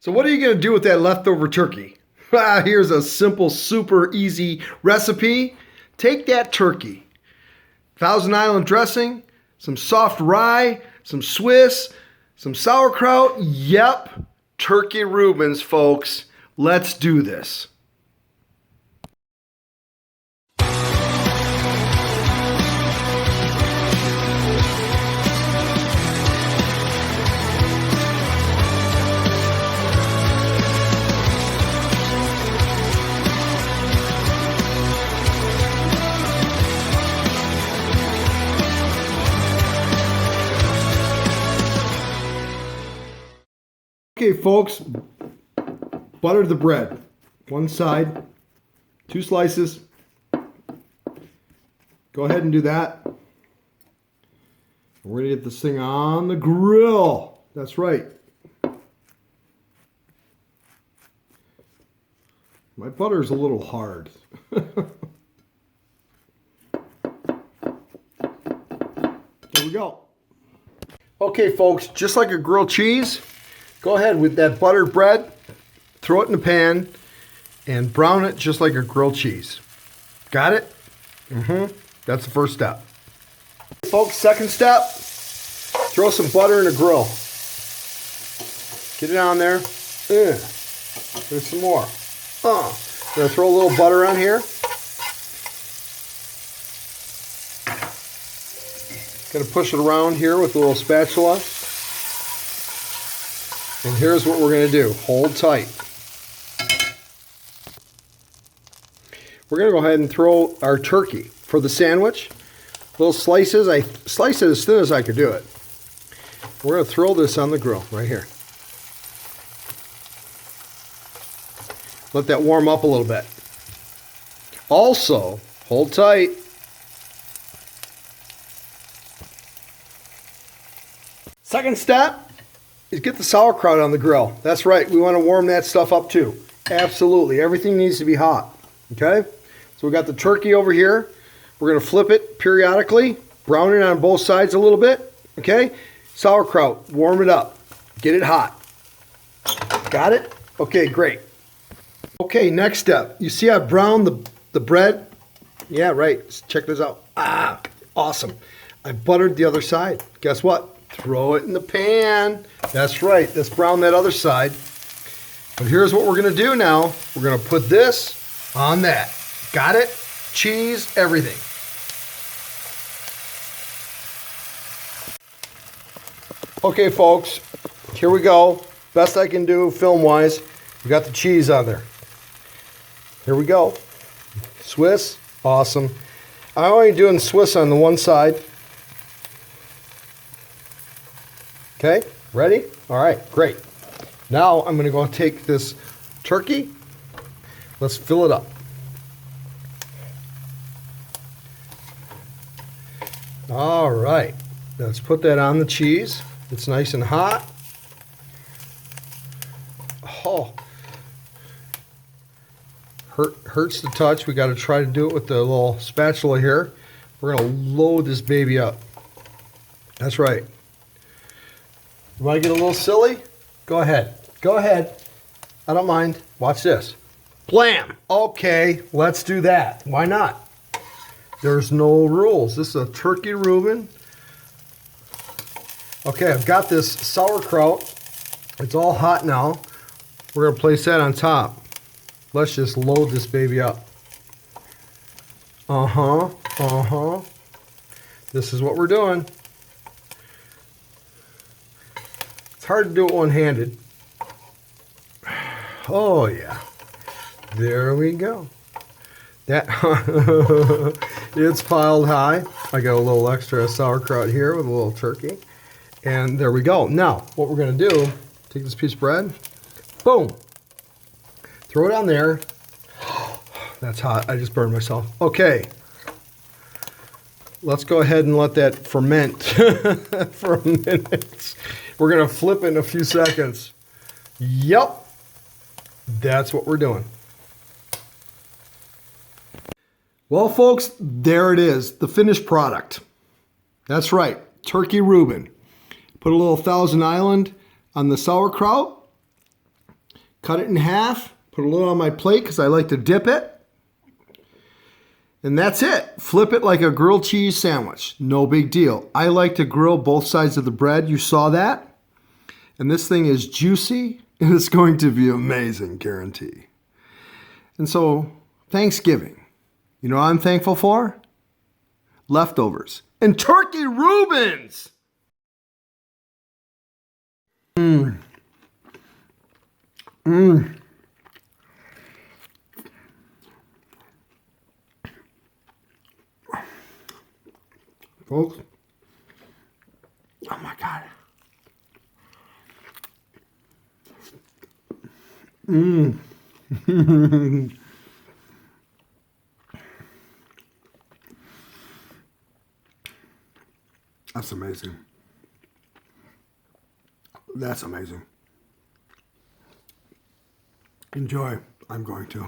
So what are you going to do with that leftover turkey? Here's a simple, super easy recipe. Take that turkey, Thousand Island dressing, some soft rye, some Swiss, some sauerkraut. Yep, turkey Reubens, folks. Let's do this. Okay, folks, butter the bread. One side, 2 slices. Go ahead and do that. We're going to get this thing on the grill. That's right. My butter's a little hard. There we go. Okay, folks, just like a grilled cheese, go ahead with that buttered bread, throw it in the pan, and brown it just like a grilled cheese. Got it? That's the first step. Folks, second step, throw some butter in a grill. Get it on there. There's some more. Gonna throw a little butter on here. Gonna push it around here with a little spatula. And here's what we're going to do. Hold tight. We're going to go ahead and throw our turkey for the sandwich. Little slices. I sliced it as thin as I could do it. We're going to throw this on the grill right here. Let that warm up a little bit. Also, hold tight. Second step is get the sauerkraut on the grill. That's right. We want to warm that stuff up too. Absolutely. Everything needs to be hot. Okay? So we got the turkey over here. We're going to flip it periodically. Brown it on both sides a little bit. Okay? Sauerkraut. Warm it up. Get it hot. Got it? Okay, great. Okay, next step. You see I browned the bread? Yeah, right. Check this out. Awesome. I buttered the other side. Guess what? Throw it in the pan. That's right. Let's brown that other side. But here's what we're going to do now. We're going to put this on that. Got it? Cheese, everything. Okay, folks. Here we go. Best I can do film-wise. We got the cheese on there. Here we go. Swiss. Awesome. I'm only doing Swiss on the one side. Okay, ready? All right, great. Now I'm going to go take this turkey. Let's fill it up. All right, let's put that on the cheese. It's nice and hot. Oh, hurts to touch. We got to try to do it with the little spatula here. We're going to load this baby up. That's right. You want to get a little silly? Go ahead. Go ahead. I don't mind. Watch this. Blam! Okay, let's do that. Why not? There's no rules. This is a turkey Reuben. Okay, I've got this sauerkraut. It's all hot now. We're going to place that on top. Let's just load this baby up. This is what we're doing. Hard to do it one-handed. Oh yeah, there we go. That it's piled high. I got a little extra sauerkraut here with a little turkey, and there we go. Now what we're going to do? Take this piece of bread, boom, throw it on there. That's hot. I just burned myself. Okay, let's go ahead and let that ferment for a minute. We're going to flip it in a few seconds. Yep. That's what we're doing. Well, folks, there it is. The finished product. That's right. Turkey Reuben. Put a little Thousand Island on the sauerkraut. cut it in half, put a little on my plate because I like to dip it. And that's it. Flip it like a grilled cheese sandwich. No big deal. I like to grill both sides of the bread. You saw that? And this thing is juicy and it's going to be amazing, guarantee. And so, Thanksgiving. You know what I'm thankful for? Leftovers. And turkey Reubens! Mmm. Mmm. Folks, oh my God. Mmm. That's amazing. That's amazing. Enjoy. I'm going to.